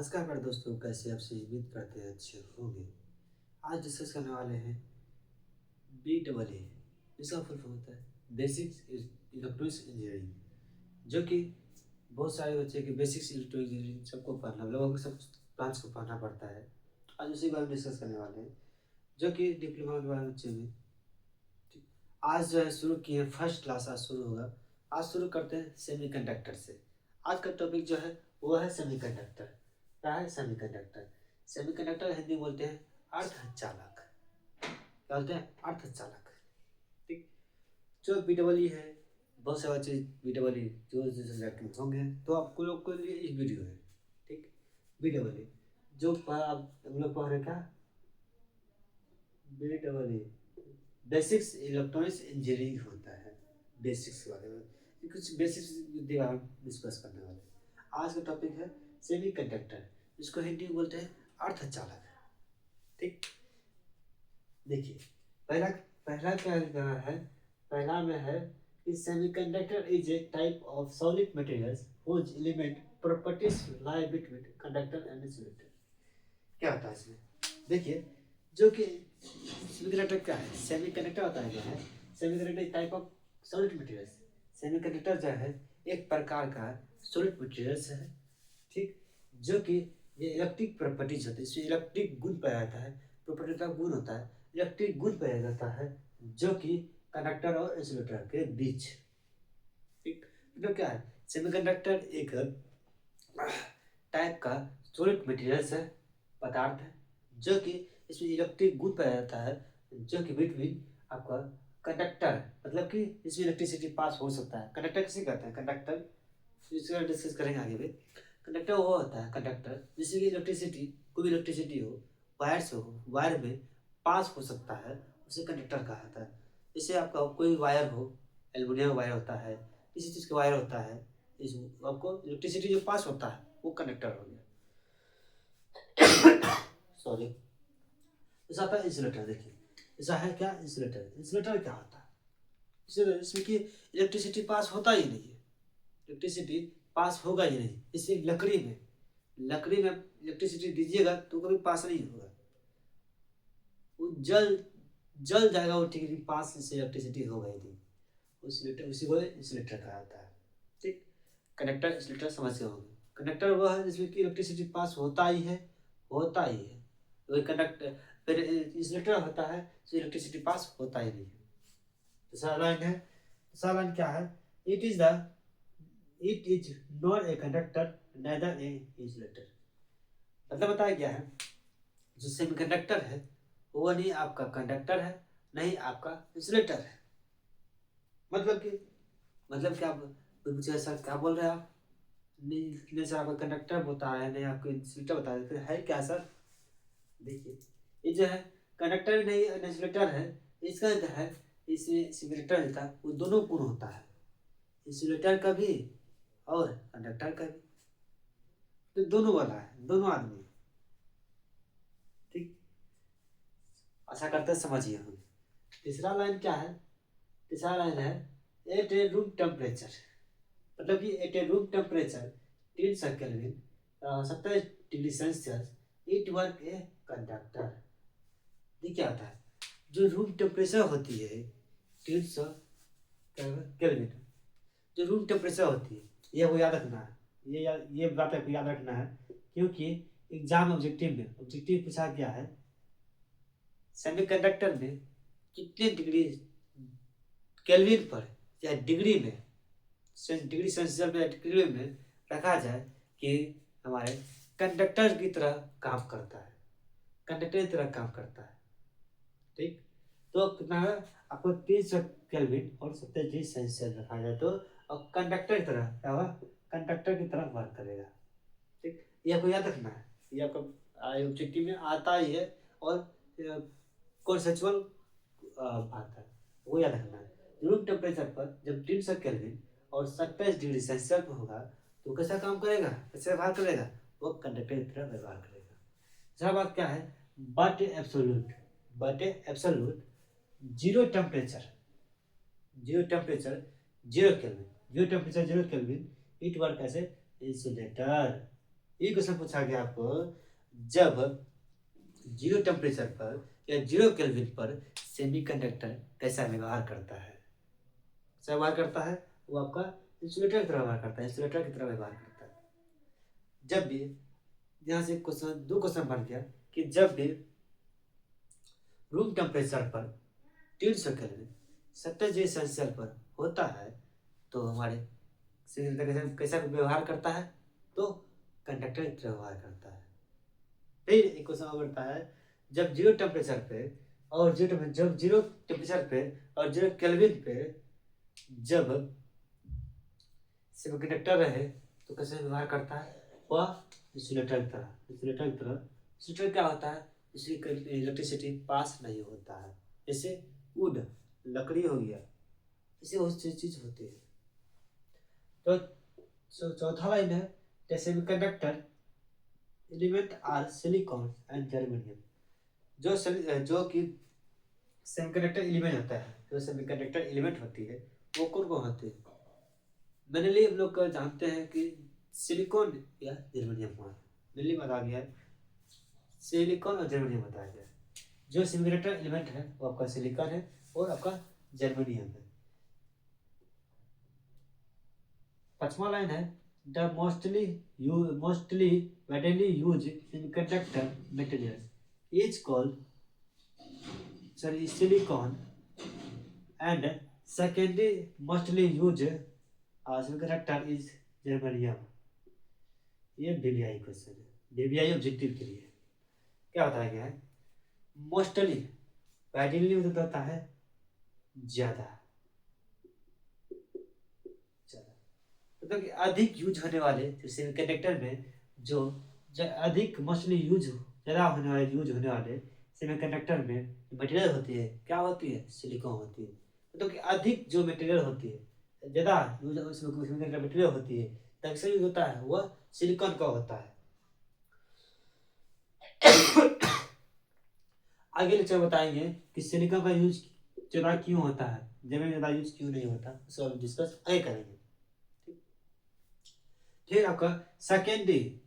नमस्कार मेरे दोस्तों, कैसे आप सभी? उम्मीद करते हैं अच्छे होंगे। आज डिस्कस करने वाले हैं बी डबल ए, इसका फुल फॉर्म होता है बेसिक्स इलेक्ट्रॉनिक्स इंजीनियरिंग, जो कि बहुत सारे बच्चे की बेसिक्स इलेक्ट्रॉनिक्स इंजीनियरिंग सबको पढ़ना, लगभग सब ब्रांच को पढ़ना पड़ता है। आज उसी के बारे में डिस्कस करने वाले हैं, जो कि डिप्लोमा के बारे में बच्चे में। ठीक। आज जो है शुरू किए, फर्स्ट क्लास आज शुरू होगा। आज शुरू करते हैं सेमीकंडक्टर से। आज का टॉपिक जो है वो है सेमीकंडक्टर। क्या है सेमीकंडक्टर? सेमीकंडक्टर हिंदी बोलते हैं अर्धचालक। क्या बोलते हैं? अर्धचालक। ठीक। जो BEE है, बहुत से बच्चे BEE जो सब्जेक्ट में होंगे, तो आपको लोग के लिए इस वीडियो है। ठीक। BEE जो आप हम लोग पढ़ रहे क्या? BEE बेसिक्स इलेक्ट्रॉनिक्स इंजीनियरिंग होता है। बेसिक्स के बारे में कुछ बेसिक्स डिस्कस करने वाले हैं। आज का टॉपिक है सेमीकंडक्टर, जिसको हिंदी में बोलते हैं अर्धचालक। ठीक। देखिए, पहला पहला क्या है? पहला में है कि semiconductor is a type of solid materials whose element properties lie between conductor and insulator। क्या होता है इसमें? देखिए, जो कि सेमीकंडक्टर क्या है? सेमीकंडक्टर होता है क्या है? Semiconductor type of solid materials. Semiconductor जो है एक प्रकार का सॉलिड मटेरियल्स है। ठीक। जो कि ये इलेक्ट्रिक प्रॉपर्टीज होती है, इसमें इलेक्ट्रिक गुण पाया जाता है। प्रॉपर्टी का गुण होता है, इलेक्ट्रिक गुण पाया जाता है, जो कि कंडक्टर और इंसुलेटर के बीच। ठीक। तो क्या है? सेमीकंडक्टर एक टाइप का सॉलिड मटेरियल्स है, पदार्थ है, जो कि इसमें इलेक्ट्रिक गुण पाया जाता है, जो कि बिटवीन आपका कंडक्टर, मतलब कि इसमें इलेक्ट्रिसिटी पास हो सकता है। कंडक्टर किसे कहते हैं? कंडक्टर इसका डिस्कस करेंगे आगे भी। कंडक्टर वो होता है, कंडक्टर जिससे कि इलेक्ट्रिसिटी, कोई भी इलेक्ट्रिसिटी हो, वायर से हो, वायर में पास हो सकता है, उसे कंडक्टर कहा जाता है। जैसे आपका कोई वायर हो, एल्युमिनियम वायर होता है, किसी चीज़ का वायर होता है, इस आपको इलेक्ट्रिसिटी जो पास होता है वो कंडक्टर हो गया। सॉरी। जैसा आता है इंसुलेटर। देखिए, ऐसा है क्या? इंसुलेटर। इंसुलेटर क्या होता है? इसमें कि इलेक्ट्रिसिटी पास होता ही नहीं है, इलेक्ट्रिसिटी पास होगा ही नहीं। इसी लकड़ी में इलेक्ट्रिसिटी दीजिएगा तो कभी पास नहीं होगा, वो जल जल जाएगा वो। ठीक है, पास से इलेक्ट्रिसिटी होगा ही नहीं। उसी को इंसुलेटर कहा जाता है। ठीक। कंडक्टर इंसुलेटर समझ गए होंगे। कंडक्टर वह है जिसमें कि इलेक्ट्रिसिटी पास होता ही है, होता ही है। वही कंडक्टर। फिर इंसुलेटर होता है जो इलेक्ट्रिसिटी पास होता ही नहीं है। दूसरा लाइन है। दूसरा लाइन क्या है? It is not a conductor neither an insulator. मतलब बताया गया है, जो सेमीकंडक्टर है वो नहीं आपका कंडक्टर है, नहीं आपका इंसुलेटर है। मतलब कि मतलब क्या? मुझे सर क्या बोल रहे हैं आप? नहीं सर, आपका कंडक्टर बता रहे हैं, नहीं आपको इंसुलेटर बता रहे हैं, है क्या सर? देखिए, ये जो है कंडक्टर भी नहीं इंसुलेटर है। इसका जो है, इसमें सेमीकंडक्टर का वो दोनों गुण होता है, इंसुलेटर का भी और कंडक्टर का भी। तो दोनों वाला है, दोनों आदमी। ठीक। आशा करते हैं समझिए हम। तीसरा लाइन क्या है? तीसरा लाइन है एट ए रूम टेम्परेचर। मतलब कि at a room temperature 300 kelvin 27 degree Celsius it work a conductor. ये क्या होता है? जो रूम टेम्परेचर होती है 300 केल्विन, जो रूम टेम्परेचर होती है, ये वो याद रखना है। ये बात आपको याद रखना है, क्योंकि एग्जाम ऑब्जेक्टिव पूछा गया है सेमीकंडक्टर में कितने डिग्री केल्विन पर या डिग्री में, डिग्री सेल्सियस में, डिग्री में रखा जाए कि हमारे कंडक्टर की तरह काम करता है, कंडक्टर की तरह काम करता है। ठीक। तो कितना है आपको? 300 केल्विन और 27 डिग्री सेल्सियस रखा जाए तो, और कंडक्टर की तरह क्या होगा? कंडक्टर की तरह वर्क करेगा। ठीक। ये आपको याद रखना है, ये आपका ऑब्जेक्टिव में आता ही है, और कॉन्सेप्चुअल बात है, वो याद रखना है। रूम टेम्परेचर पर जब 300 केल्विन और 27 डिग्री सेल्सियस पर होगा तो कैसा काम करेगा, कैसे व्यवहार करेगा? वो कंडक्टर की तरह व्यवहार करेगा। दूसरा बात क्या है? But absolute zero temperature, zero temperature zero kelvin, zero temperature zero kelvin it work as a insulator. ये क्वेश्चन पूछा गया आपको, जब 0 टेम्परेचर पर या 0 केल्विन पर सेमीकंडक्टर कैसा व्यवहार करता है? कैसा व्यवहार करता है? वो आपका इंसुलेटर की तरह व्यवहार करता है, इंसुलेटर की तरह व्यवहार करता है। जब भी यहाँ से क्वेश्चन 2 क्वेश्चन बन गया कि जब भी रूम टेम्परेचर पर 300 केल्विन 70 डिग्री सेल्सियस पर होता है तो हमारे सेमीकंडक्टर कैसा व्यवहार करता है? तो कंडक्टर की तरह व्यवहार करता है। फिर एक क्वेश्चन और बनता है, जब 0 टेम्परेचर पे और जब 0 टेम्परेचर पे और 0 केल्विन पे जब सेमीकंडक्टर रहे तो कैसे व्यवहार करता है? वह इंसुलेटर की तरह। इंसुलेटर की तरह। इंसुलेटर क्या होता है? इसकी इलेक्ट्रिसिटी पास नहीं होता है। जैसे वुड, लकड़ी हो गया, इसे उस चीज होती है। तो चौथा लाइन है, the semiconductor element are silicon and germanium. जो कि सेमीकंडक्टर एलिमेंट होता है, जो सेमीकंडक्टर एलिमेंट होती है वो कौन कौन होती है? मेनली हम लोग जानते हैं कि सिलिकॉन या जर्मेनियम हुआ। मेनली बता गया है सिलिकॉन और जर्मेनियम बताया गया है। जो सेमीकंडक्टर एलिमेंट है वो आपका सिलिकॉन है और आपका जर्मेनियम है। 5वां लाइन है, the mostly widely used semiconductor materials is called silicon and secondly mostly used semiconductor is germanium। ये बीबीआई क्वेश्चन है, बीबीआई ऑब्जेक्टिव के लिए। क्या बताया गया है? मोस्टली वाइडली मतलब होता है ज्यादा, मतलब कि अधिक यूज होने वाले सेमीकंडक्टर में जो अधिक मोस्टली ज़्यादा यूज होने वाले सेमीकंडक्टर में मटेरियल होती है, क्या होती है? सिलिकॉन होती है। मतलब कि अधिक जो मटेरियल होती है, ज़्यादा यूज सेमीकंडक्टर मटेरियल होती है, तक यूज होता है वह सिलिकॉन का होता है। आगे लेक्चर बताएंगे कि सिलिकॉन का यूज ज़्यादा क्यों होता है, जमीन ज़्यादा यूज क्यों नहीं होता, उसको हम डिस्कस आगे करेंगे। फिर आपका सेकेंडरी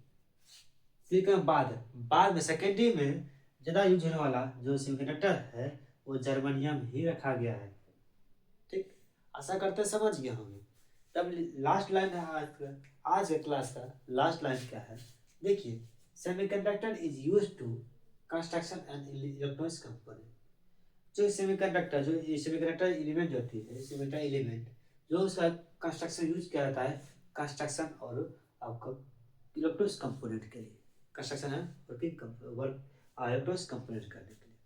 सिलिकॉन बाद में सेकेंडरी में ज़्यादा यूज होने वाला जो सेमीकंडक्टर है वो जर्मेनियम ही रखा गया है। ठीक, आशा करते हैं समझ गए होंगे। तब लास्ट लाइन है आज के क्लास का लास्ट लाइन क्या है? देखिए, semiconductor is used to construction and electronics component. जो सेमीकंडक्टर एलिमेंट जो होती है, सेमीकंडक्टर एलिमेंट जो उसका कंस्ट्रक्शन यूज किया जाता है, कंस्ट्रक्शन और आपका इलेक्ट्रॉनिक्स कंपोनेंट के लिए। कंस्ट्रक्शन है इलेक्ट्रॉनिक्स कंपोनेंट करने के लिए।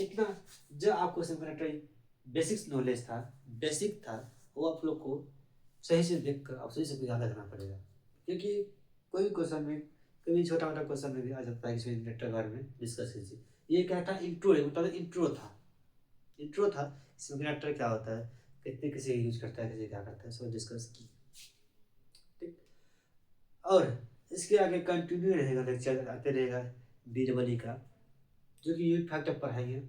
इतना जो आपको सेमीकंडक्टर बेसिक्स नॉलेज था, बेसिक था, वो आप लोग को सही से देख कर आप सही से याद रखना पड़ेगा, क्योंकि कोई क्वेश्चन में कभी छोटा मोटा क्वेश्चन में भी आ जाता है। सेमीकंडक्टर के बारे में डिस्कस कीजिए। ये क्या था? इंट्रो मतलब इंट्रो था सेमीकंडक्टर क्या होता है, कितने किसी यूज करता है, किसी क्या करता है, सब डिस्कस की। ठीक, और इसके आगे कंटिन्यू रहेगा, लेक्चर आते रहेगा बीरबली का, जो कि यूज फैक्टर पढ़ाएंगे।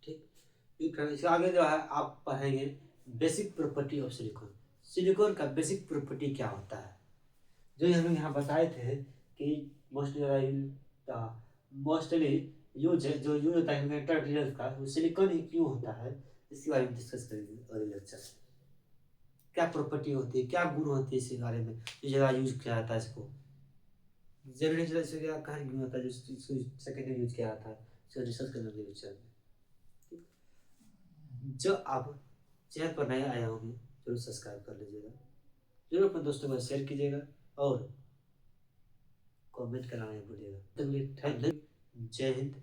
ठीक, यूज फैक्टर इसके आगे जो है आप पढ़ेंगे basic property of silicon. Silicon का बेसिक प्रॉपर्टी क्या होता है, जो हम लोग यहाँ बताए थे कि मोस्टली यूज जो यूज होता है मटेरियल का, वो सिलिकॉन ही क्यों होता है, इसके बारे में डिस्कस करेंगे अगले लेक्चर में। क्या प्रॉपर्टी होती है, क्या गुण होती है इसके बारे में, जो ज़्यादा यूज किया जाता है इसको, जरूरी कहाँ गुण होता है जो सेकेंडरी यूज किया जाता है, इसको डिस्कस करने अगले लेक्चर में। जो आप चैनल पर नए आए होंगे जरूर सब्सक्राइब कर लीजिएगा, जरूर अपने दोस्तों को शेयर कीजिएगा और कमेंट करना नहीं भूलिएगा। जय हिंद।